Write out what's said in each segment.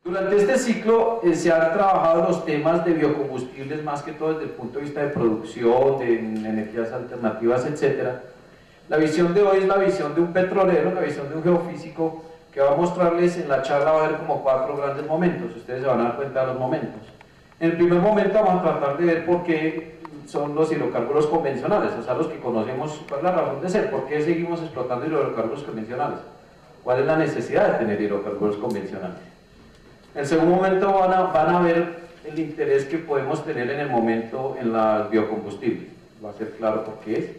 Durante este ciclo se han trabajado los temas de biocombustibles más que todo desde el punto de vista de producción, de energías alternativas, etc. La visión de hoy es la visión de un petrolero, la visión de un geofísico, que va a mostrarles en la charla, va a haber como 4 grandes momentos, ustedes se van a dar cuenta de los momentos. En el primer momento vamos a tratar de ver por qué son los hidrocarburos convencionales, o sea, los que conocemos, cuál es la razón de ser, por qué seguimos explotando hidrocarburos convencionales, cuál es la necesidad de tener hidrocarburos convencionales. En el segundo momento van a ver el interés que podemos tener en el momento en los biocombustibles, va a ser claro por qué es.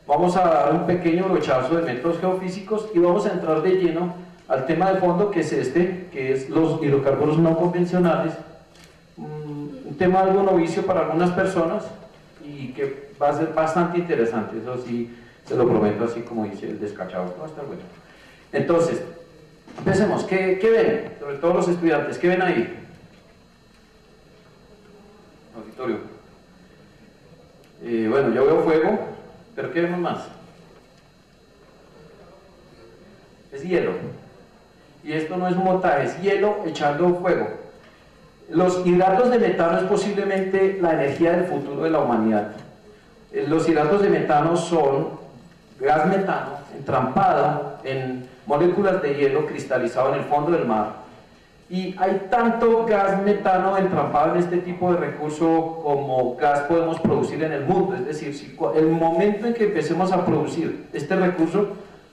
Vamos a dar un pequeño brochazo de métodos geofísicos y vamos a entrar de lleno al tema de fondo, que es este, que es los hidrocarburos no convencionales, un tema algo novicio para algunas personas y que va a ser bastante interesante, eso sí se lo prometo, así como dice el descachado, va a estar bueno. Entonces, empecemos. ¿Qué ven? Sobre todo los estudiantes, ¿qué ven ahí? Auditorio. Bueno, yo veo fuego, pero ¿qué vemos más? Es hielo. Y esto no es un montaje, es hielo echando fuego. Los hidratos de metano es posiblemente la energía del futuro de la humanidad. Los hidratos de metano son gas metano entrampado en moléculas de hielo cristalizado en el fondo del mar. Y hay tanto gas metano entrampado en este tipo de recurso como gas podemos producir en el mundo. Es decir, si el momento en que empecemos a producir este recurso,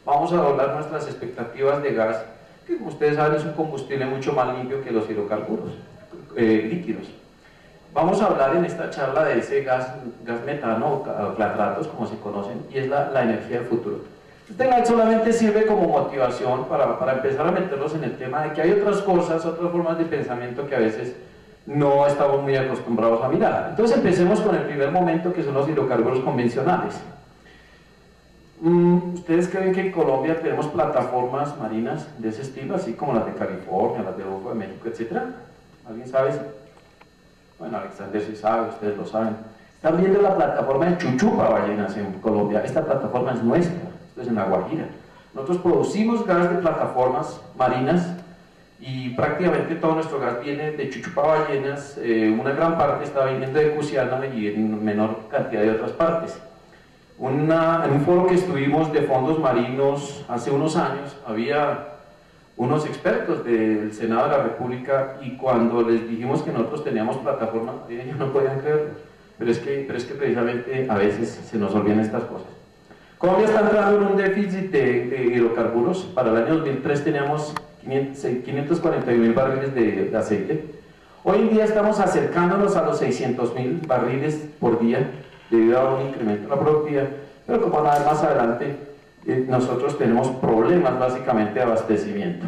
vamos a doblar nuestras expectativas de gas, que como ustedes saben es un combustible mucho más limpio que los hidrocarburos líquidos. Vamos a hablar en esta charla de ese gas metano o clatratos, como se conocen, y es la energía del futuro. Este slide solamente sirve como motivación para empezar a meterlos en el tema de que hay otras cosas, otras formas de pensamiento que a veces no estamos muy acostumbrados a mirar. Entonces empecemos con el primer momento, que son los hidrocarburos convencionales. ¿Ustedes creen que en Colombia tenemos plataformas marinas de ese estilo, así como las de California, las de Golfo de México, etcétera? ¿Alguien sabe eso? Bueno, Alexander sí sabe, ustedes lo saben. Están viendo la plataforma de Chuchupa Ballenas en Colombia. Esta plataforma es nuestra, esto es en La Guajira. Nosotros producimos gas de plataformas marinas y prácticamente todo nuestro gas viene de Chuchupa Ballenas. Una gran parte está viniendo de Cusiana y en menor cantidad de otras partes. En un foro que estuvimos de fondos marinos hace unos años, había unos expertos del Senado de la República y cuando les dijimos que nosotros teníamos plataforma, ellos no podían creerlo, pero es que precisamente a veces se nos olvidan estas cosas. Colombia está entrando en un déficit de hidrocarburos. Para el año 2003 teníamos 541.000 barriles de aceite. Hoy en día estamos acercándonos a los 600.000 barriles por día debido a un incremento en la productividad, pero como van a ver más adelante, nosotros tenemos problemas básicamente de abastecimiento.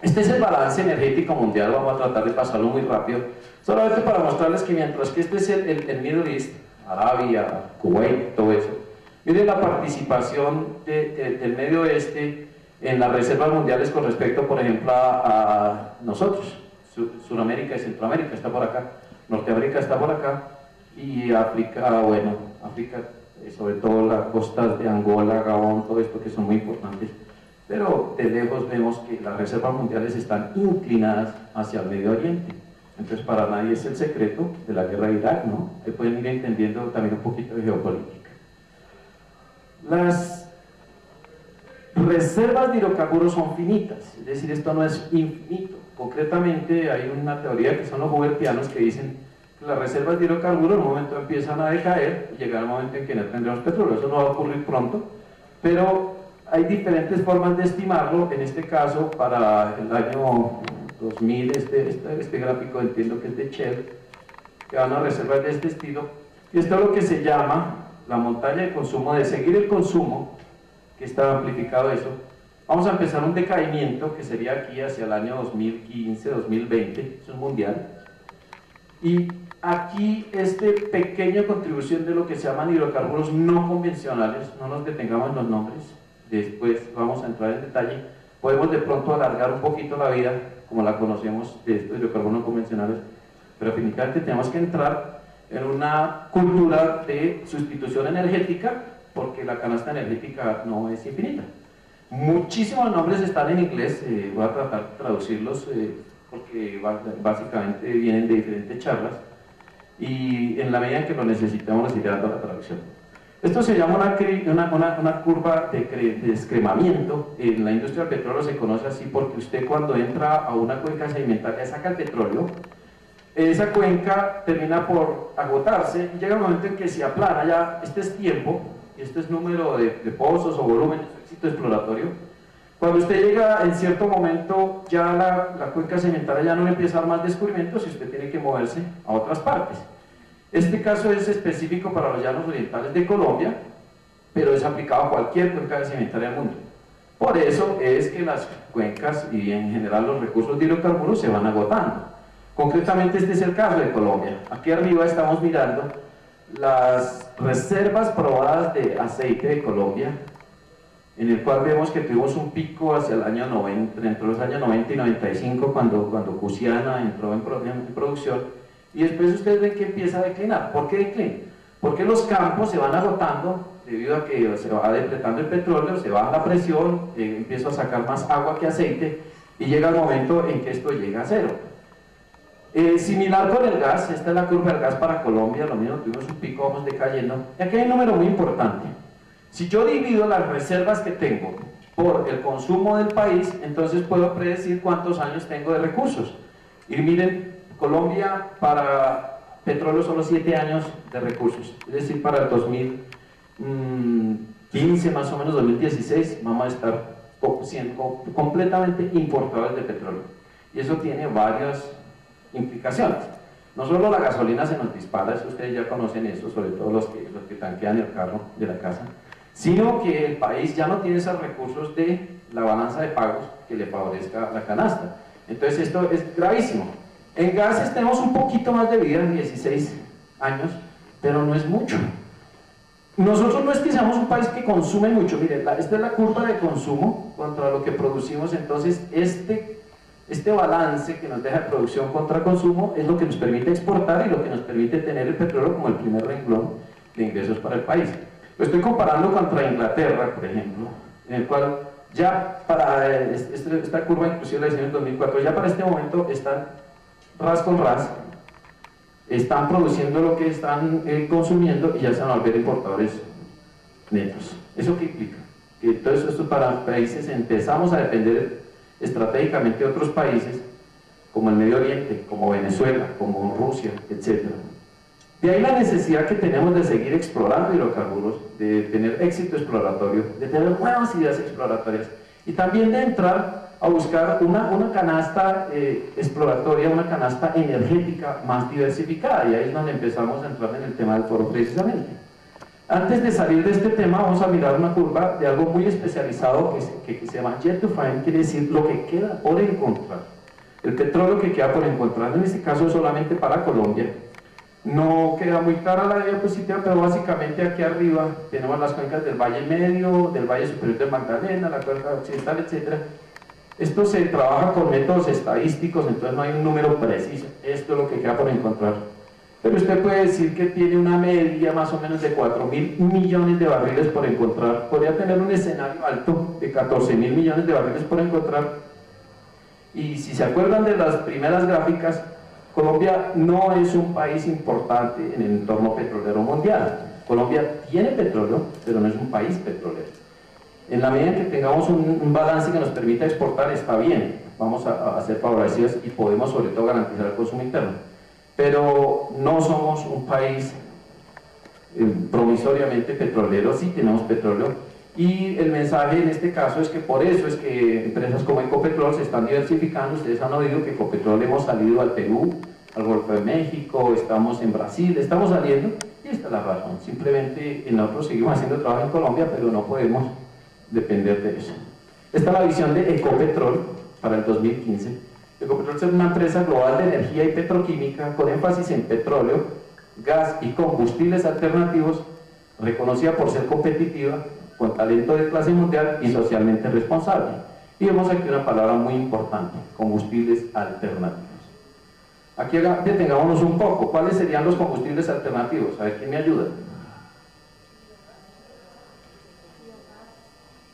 Este es el balance energético mundial, vamos a tratar de pasarlo muy rápido, solamente para mostrarles que mientras que este es el Middle East, Arabia, Kuwait, todo eso, miren la participación del Medio Oeste en las reservas mundiales con respecto, por ejemplo, a nosotros, Sudamérica y Centroamérica está por acá, Norteamérica está por acá, y África, bueno, África, sobre todo las costas de Angola, Gabón, todo esto que son muy importantes, pero de lejos vemos que las reservas mundiales están inclinadas hacia el Medio Oriente. Entonces para nadie es el secreto de la guerra de Irak, ¿no? Ahí pueden ir entendiendo también un poquito de geopolítica. Las reservas de hidrocarburos son finitas, es decir, esto no es infinito. Concretamente hay una teoría que son los hubertianos que dicen las reservas de hidrocarburos en un momento empiezan a decaer y llega el momento en que no tendremos petróleo. Eso no va a ocurrir pronto, pero hay diferentes formas de estimarlo. En este caso, para el año 2000, este gráfico entiendo que es de Shell, que van a reservas de este estilo, y esto es lo que se llama la montaña de consumo, de seguir el consumo, que está amplificado eso. Vamos a empezar un decaimiento que sería aquí hacia el año 2015, 2020, eso es mundial, y aquí pequeña contribución de lo que se llaman hidrocarburos no convencionales, no nos detengamos en los nombres, después vamos a entrar en detalle, podemos de pronto alargar un poquito la vida, como la conocemos de estos hidrocarburos no convencionales, pero definitivamente tenemos que entrar en una cultura de sustitución energética, porque la canasta energética no es infinita. Muchísimos nombres están en inglés, voy a tratar de traducirlos, porque básicamente vienen de diferentes charlas, y en la medida en que lo necesitemos les iré dando la traducción. Esto se llama una curva de descremamiento. En la industria del petróleo se conoce así porque usted cuando entra a una cuenca sedimentaria saca el petróleo, esa cuenca termina por agotarse y llega un momento en que se aplana. Ya este es tiempo, y este es número de pozos o volumen, éxito exploratorio. Cuando usted llega en cierto momento, ya la cuenca sedimentaria ya no le empieza a dar más descubrimientos y usted tiene que moverse a otras partes. Este caso es específico para los llanos orientales de Colombia, pero es aplicado a cualquier cuenca sedimentaria del mundo. Por eso es que las cuencas y en general los recursos de hidrocarburos se van agotando. Concretamente este es el caso de Colombia. Aquí arriba estamos mirando las reservas probadas de aceite de Colombia, en el cual vemos que tuvimos un pico hacia el año 90, entre los años 90 y 95, cuando Cusiana entró en producción, y después ustedes ven que empieza a declinar. ¿Por qué declina? Porque los campos se van agotando debido a que se va depletando el petróleo, se baja la presión, empieza a sacar más agua que aceite, y llega el momento en que esto llega a cero. Similar con el gas, esta es la curva del gas para Colombia, lo mismo, tuvimos un pico, vamos decayendo, y aquí hay un número muy importante. Si yo divido las reservas que tengo por el consumo del país, entonces puedo predecir cuántos años tengo de recursos. Y miren, Colombia para petróleo solo 7 años de recursos, es decir, para el 2015 más o menos, 2016, vamos a estar siendo completamente importadores de petróleo. Y eso tiene varias implicaciones. No solo la gasolina se nos dispara, eso ustedes ya conocen eso, sobre todo los que tanquean el carro de la casa, sino que el país ya no tiene esos recursos de la balanza de pagos que le favorezca la canasta. Entonces esto es gravísimo. En gases tenemos un poquito más de vida, 16 años, pero no es mucho. Nosotros no es que seamos un país que consume mucho, miren, esta es la curva de consumo contra lo que producimos, entonces este balance que nos deja de producción contra consumo es lo que nos permite exportar y lo que nos permite tener el petróleo como el primer renglón de ingresos para el país. Lo estoy comparando contra Inglaterra, por ejemplo, en el cual ya para esta curva inclusive la hicieron en 2004, ya para este momento están ras con ras, están produciendo lo que están consumiendo y ya se van a volver importadores netos. ¿Eso qué implica? Que todo esto para países empezamos a depender estratégicamente de otros países como el Medio Oriente, como Venezuela, como Rusia, etc. De ahí la necesidad que tenemos de seguir explorando hidrocarburos, de tener éxito exploratorio, de tener nuevas ideas exploratorias y también de entrar a buscar una canasta exploratoria, una canasta energética más diversificada, y ahí es donde empezamos a entrar en el tema del foro precisamente. Antes de salir de este tema vamos a mirar una curva de algo muy especializado que se llama Yet to Find, quiere decir lo que queda por encontrar. El petróleo que queda por encontrar, en este caso solamente para Colombia. No queda muy clara la diapositiva, pero básicamente aquí arriba tenemos las cuencas del Valle Medio, del Valle Superior del Magdalena, la cuenca occidental, etc. Esto se trabaja con métodos estadísticos, entonces no hay un número preciso, esto es lo que queda por encontrar. Pero usted puede decir que tiene una media más o menos de 4.000 millones de barriles por encontrar, podría tener un escenario alto de 14.000 millones de barriles por encontrar. Y si se acuerdan de las primeras gráficas, Colombia no es un país importante en el entorno petrolero mundial. Colombia tiene petróleo, pero no es un país petrolero. En la medida en que tengamos un balance que nos permita exportar, está bien, vamos a ser favorecidos y podemos sobre todo garantizar el consumo interno. Pero no somos un país provisoriamente petrolero, sí tenemos petróleo, y el mensaje en este caso es que por eso es que empresas como Ecopetrol se están diversificando. Ustedes han oído que Ecopetrol hemos salido al Perú, al Golfo de México, estamos en Brasil, estamos saliendo, y esta es la razón. Simplemente nosotros seguimos haciendo trabajo en Colombia, pero no podemos depender de eso. Esta es la visión de Ecopetrol para el 2015. Ecopetrol es una empresa global de energía y petroquímica con énfasis en petróleo, gas y combustibles alternativos, reconocida por ser competitiva, con talento de clase mundial y socialmente responsable. Y vemos aquí una palabra muy importante: combustibles alternativos. Aquí detengámonos un poco. ¿Cuáles serían los combustibles alternativos? A ver, ¿quién me ayuda?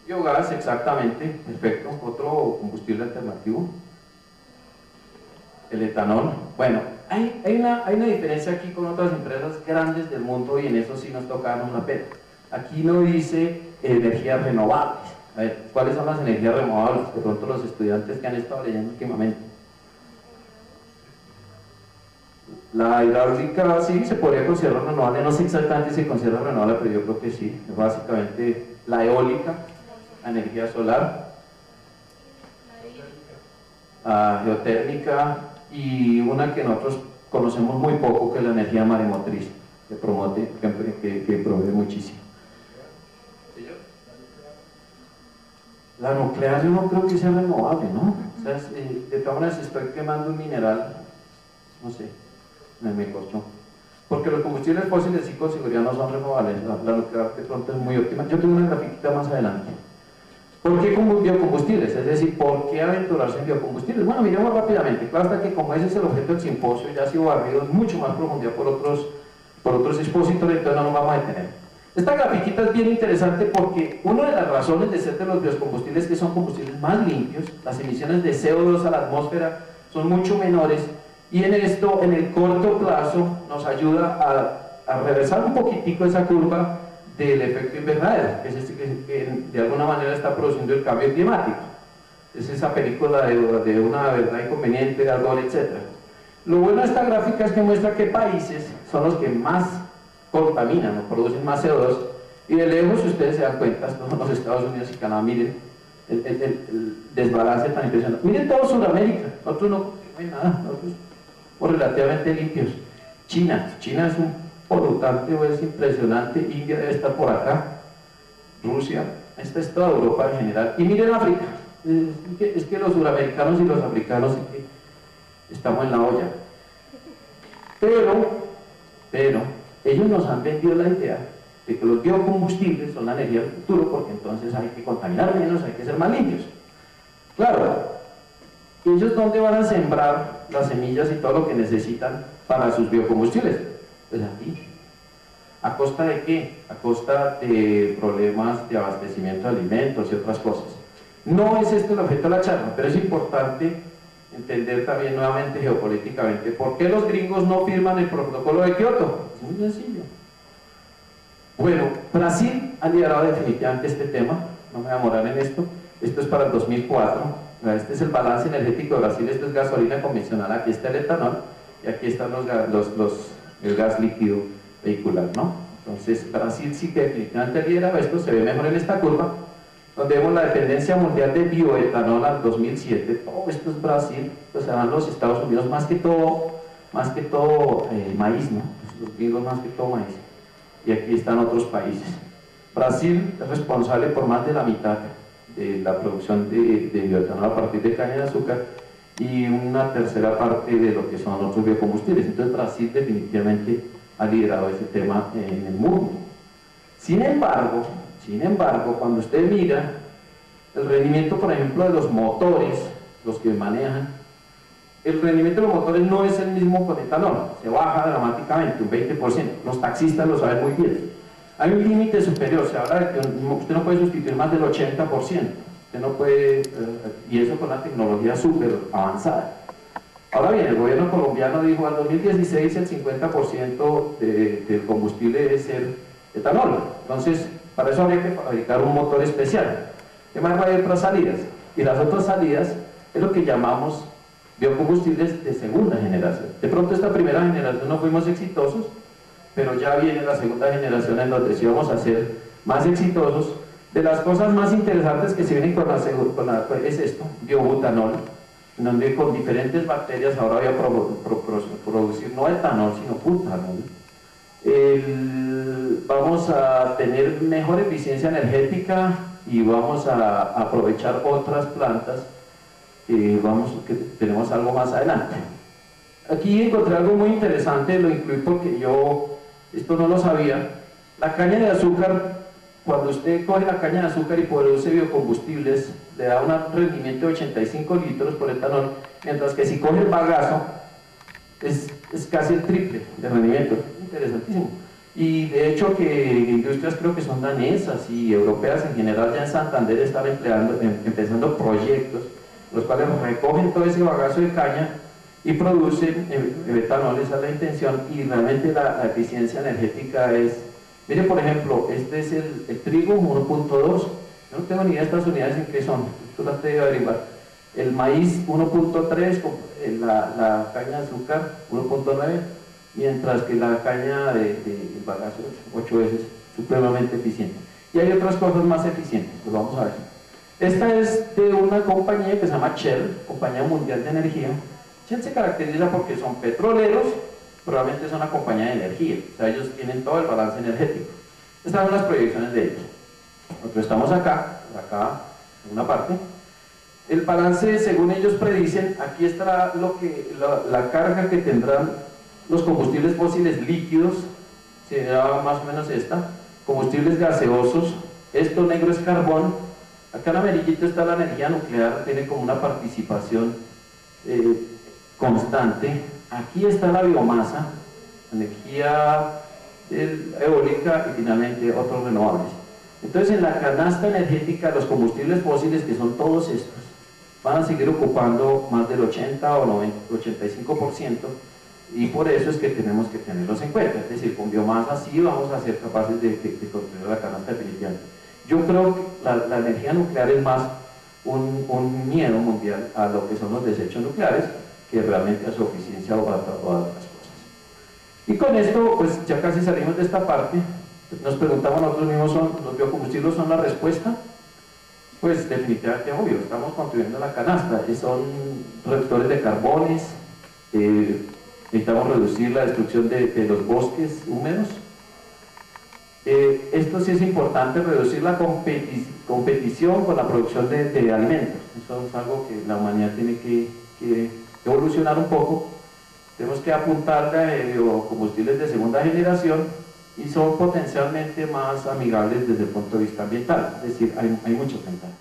Biogás, exactamente, perfecto. Otro combustible alternativo. el etanol. Bueno, hay una diferencia aquí con otras empresas grandes del mundo y en eso sí nos toca darnos la pena. Aquí no dice energías renovables. A ver, ¿cuáles son las energías renovables? De pronto los estudiantes que han estado leyendo últimamente. La hidráulica sí se podría considerar renovable, no sé exactamente si se considera renovable, pero yo creo que sí. Es básicamente la eólica, la energía solar, la geotérmica y una que nosotros conocemos muy poco, que es la energía maremotriz, que provee muchísimo. La nuclear yo no creo que sea renovable, ¿no? O sea, de todas maneras, si estoy quemando un mineral, no sé, me corchó. Porque los combustibles fósiles sí con seguridad no son renovables, la nuclear de pronto es muy óptima. Yo tengo una grafiquita más adelante. ¿Por qué biocombustibles? Es decir, ¿por qué aventurarse en biocombustibles? Bueno, miremos rápidamente. Claro está que como ese es el objeto del simposio, ya ha sido barrido en mucho más profundidad por otros expositores, entonces no nos vamos a detener. Esta grafiquita es bien interesante porque una de las razones de ser de los biocombustibles es que son combustibles más limpios, las emisiones de CO2 a la atmósfera son mucho menores y en esto, en el corto plazo, nos ayuda a reversar un poquitico esa curva del efecto invernadero, que es este que de alguna manera está produciendo el cambio climático. Es esa película de una verdad inconveniente, de Al Gore, etc. Lo bueno de esta gráfica es que muestra qué países son los que más contaminan o producen más CO2 y de lejos, si ustedes se dan cuenta, son los Estados Unidos y Canadá. Miren el desbalance tan impresionante. Miren todo Sudamérica, nosotros no hay nada, nosotros somos relativamente limpios. China es un polutante, es impresionante. India debe estar por acá, Rusia, esta es toda Europa en general. Y miren África, es que los suramericanos y los africanos estamos en la olla. Pero ellos nos han vendido la idea de que los biocombustibles son la energía del futuro, porque entonces hay que contaminar menos, hay que ser más limpios. Claro, ellos ¿dónde van a sembrar las semillas y todo lo que necesitan para sus biocombustibles? Pues aquí. ¿A costa de qué? A costa de problemas de abastecimiento de alimentos y otras cosas. No es este el objeto de la charla, pero es importante entender también nuevamente geopolíticamente por qué los gringos no firman el protocolo de Kioto. Es muy sencillo. Bueno, Brasil ha liderado definitivamente este tema, no me voy a demorar en esto. Esto es para el 2004. Este es el balance energético de Brasil. Esto es gasolina convencional, aquí está el etanol y aquí están el gas líquido vehicular, ¿no? Entonces Brasil sí que definitivamente lidera esto, se ve mejor en esta curva, donde vemos la dependencia mundial de bioetanol al 2007. Todo esto es Brasil, pues se van los Estados Unidos, más que todo maíz, ¿no? Los gringos más que todo maíz. Y aquí están otros países. Brasil es responsable por más de la mitad de la producción de bioetanol a partir de caña de azúcar y una tercera parte de lo que son otros biocombustibles. Entonces Brasil definitivamente ha liderado ese tema en el mundo. Sin embargo, cuando usted mira el rendimiento, por ejemplo, de los motores, los que manejan, el rendimiento de los motores no es el mismo con etanol, se baja dramáticamente, un 20%. Los taxistas lo saben muy bien. Hay un límite superior, se habla de que usted no puede sustituir más del 80%. Usted no puede, y eso con la tecnología súper avanzada. Ahora bien, el gobierno colombiano dijo al 2016 el 50% del combustible debe ser etanol. Entonces, para eso habría que fabricar un motor especial. Además, hay otras salidas. Y las otras salidas es lo que llamamos biocombustibles de segunda generación. De pronto esta primera generación no fuimos exitosos, pero ya viene la segunda generación en donde sí vamos a ser más exitosos. De las cosas más interesantes que se vienen es esto, biobutanol, en donde con diferentes bacterias ahora voy a producir no etanol, sino butanol. Vamos a tener mejor eficiencia energética y vamos a aprovechar otras plantas que tenemos algo más adelante. Aquí encontré algo muy interesante, lo incluí porque yo esto no lo sabía. La caña de azúcar, cuando usted coge la caña de azúcar y produce biocombustibles, le da un rendimiento de 85 litros por etanol, mientras que si coge el bagazo es casi el triple de rendimiento. Interesantísimo. Y de hecho que industrias creo que son danesas y europeas en general ya en Santander están empezando proyectos los cuales recogen todo ese bagazo de caña y producen etanol, esa es la intención, y realmente la eficiencia energética es, mire por ejemplo, este es el trigo 1.2, yo no tengo ni idea de estas unidades en qué son, tú las te debes averiguar. El maíz 1.3, la caña de azúcar 1.9, mientras que la caña de bagazo 8 veces supremamente eficiente. Y hay otras cosas más eficientes, pues vamos a ver. Esta es de una compañía que se llama Shell, Compañía Mundial de Energía. Shell se caracteriza porque son petroleros, probablemente es una compañía de energía, o sea, ellos tienen todo el balance energético. Estas son las proyecciones de ellos. Nosotros estamos acá en una parte. El balance, según ellos predicen, aquí estará la carga que tendrán los combustibles fósiles líquidos, será más o menos esta, combustibles gaseosos, esto negro es carbón, acá en amarillito está la energía nuclear, tiene como una participación constante, aquí está la biomasa, energía eólica y finalmente otros renovables. Entonces en la canasta energética los combustibles fósiles, que son todos estos, van a seguir ocupando más del 80 o 90, 85%, y por eso es que tenemos que tenerlos en cuenta. Es decir, con biomasa sí vamos a ser capaces de construir la canasta definitivamente. Yo creo que la energía nuclear es más un miedo mundial a lo que son los desechos nucleares que realmente a su eficiencia o a otras cosas. Y con esto, pues ya casi salimos de esta parte. Nos preguntamos nosotros mismos, ¿los biocombustibles son la respuesta? Pues definitivamente obvio, estamos construyendo la canasta, son reductores de carbones, necesitamos reducir la destrucción de los bosques húmedos. Esto sí es importante, reducir la competición con la producción de alimentos. Eso es algo que la humanidad tiene que evolucionar un poco. Tenemos que apuntarle a biocombustibles de segunda generación y son potencialmente más amigables desde el punto de vista ambiental, es decir, hay mucho que entrar.